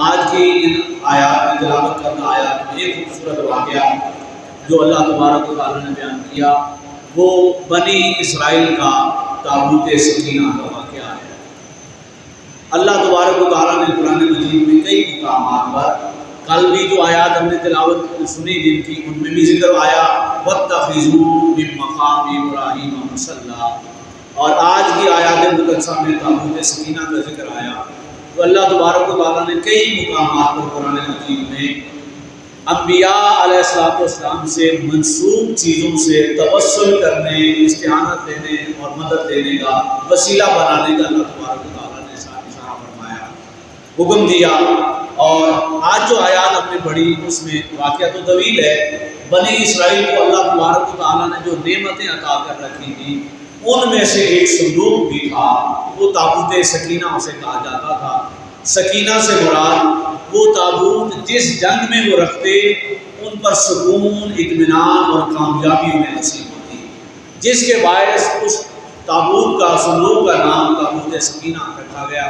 آج کی ان آیات میں تلاوت کرنا آیات میں ایک خوبصورت واقعہ جو اللہ تبارک و تعالیٰ نے بیان کیا وہ بنی اسرائیل کا تابوت سکینہ کا واقعہ ہے۔ اللہ تبارک و تعالیٰ نے قرآن مجید میں کئی مقامات پر، کل بھی جو آیات ہم نے تلاوت سنی جن کی ان میں بھی ذکر آیا وَاتَّخِذُوا مِن مَّقَامِ إِبْرَاهِيمَ مُصَلًّى، اور آج کی آیات مقدسہ میں تابوت سکینہ کا ذکر آیا۔ تو اللہ تبارک و تعالیٰ نے کئی مقامات پر قرآن مجید میں انبیاء علیہ السلام سے منسوب چیزوں سے توسل کرنے، استعانت دینے اور مدد دینے کا وسیلہ بنانے کا اللہ تبارک و تعالیٰ نے اشارہ فرمایا، حکم دیا۔ اور آج جو آیات ہم نے پڑھی اس میں واقعہ تو طویل ہے۔ بنی اسرائیل کو اللہ تبارک و تعالیٰ نے جو نعمتیں عطا کر رکھی تھیں ان میں سے ایک صندوق بھی تھا، وہ تابوت سکینہ اسے کہا جاتا تھا۔ سکینہ سے مراد وہ تابوت جس جنگ میں وہ رکھتے ان پر سکون، اطمینان اور کامیابی انہیں نصیب ہوتی، جس کے باعث اس تابوت کا، صندوق کا نام تابوت سکینہ رکھا گیا۔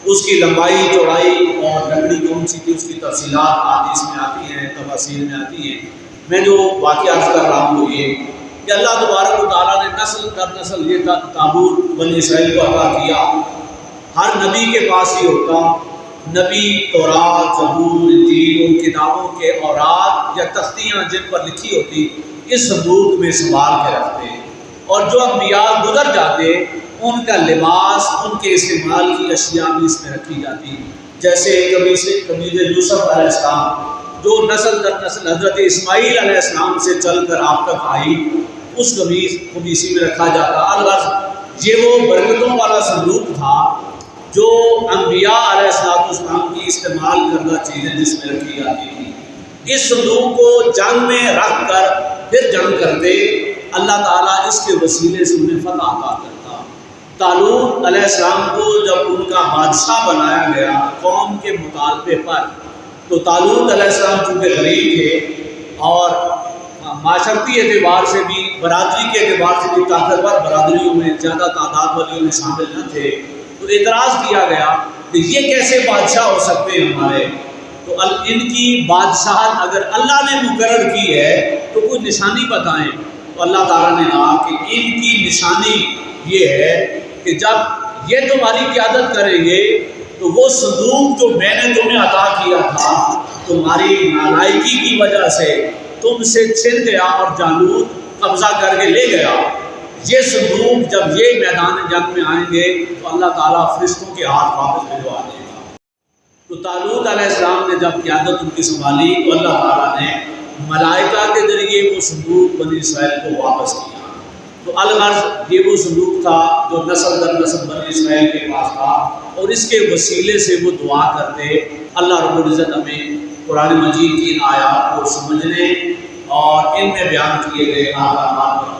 اس کی لمبائی، چوڑائی اور لکڑی کون سی تھی اس کی تفصیلات حدیث میں آتی ہیں، تفاسیر میں آتی ہیں۔ میں جو واقعات کر رہا ہوں وہ یہ کہ اللہ تبارک و تعالیٰ نے نسل در نسل یہ تابوت بنی اسرائیل کو عطا کیا۔ ہر نبی کے پاس ہی ہوتا، نبی تورات، زبور، انجیل، ان کتابوں کے اوراد یا تختیاں جن پر لکھی ہوتی اس صندوق میں سنبھال کے رکھتے، اور جو انبیاء گزر جاتے ان کا لباس، ان کے استعمال کی اشیاء بھی اس میں رکھی جاتی، جیسے قمیض یوسف علیہ السلام جو نسل در نسل حضرت اسماعیل علیہ السلام سے چل کر آپ تک آئی، اس قمیض کو بھی اسی میں رکھا جاتا۔ الغرض یہ وہ برکتوں والا صندوق تھا جو انبیاء علیہ السلام کی استعمال کردہ چیزیں جس میں رکھی جاتی تھی۔ اس صندوق کو جنگ میں رکھ کر پھر جنگ کرتے، اللہ تعالیٰ اس کے وسیلے سے انہیں فتح عطا کرتا۔ طالوت علیہ السلام کو جب ان کا بادشاہ بنایا گیا قوم کے مطالبے پر، تو طالوت علیہ السلام چونکہ غریب تھے اور معاشرتی اعتبار سے بھی، برادری کے اعتبار سے بھی طاقتور برادریوں میں، زیادہ تعداد والیوں میں شامل نہ تھے، تو اعتراض کیا گیا کہ یہ کیسے بادشاہ ہو سکتے ہیں ہمارے؟ تو ان کی بادشاہت اگر اللہ نے مقرر کی ہے تو کوئی نشانی بتائیں۔ تو اللہ تعالیٰ نے کہا کہ ان کی نشانی یہ ہے کہ جب یہ تمہاری قیادت کریں گے تو وہ صندوق جو میں نے تمہیں عطا کیا تھا تمہاری نالائکی کی وجہ سے تم سے چھن گیا اور جالوت قبضہ کر کے لے گیا، یہ صندوق جب یہ میدان جنگ میں آئیں گے تو اللہ تعالیٰ فرشتوں کے ہاتھ واپس بھجوا دے گا۔ تو طالوت علیہ السلام نے جب قیادت ان کی سنبھالی تو اللہ تعالیٰ نے ملائکہ کے ذریعے وہ صندوق بنی اسرائیل کو واپس کیا۔ تو الغرض یہ وہ صندوق تھا جو نسل در نسل بنی اسرائیل کے پاس تھا، اور اس کے وسیلے سے وہ دعا کرتے۔ اللہ رب العزت ہمیں قرآن مجید کی ان آیات کو سمجھنے اور ان میں بیان کیے گئے احکامات پر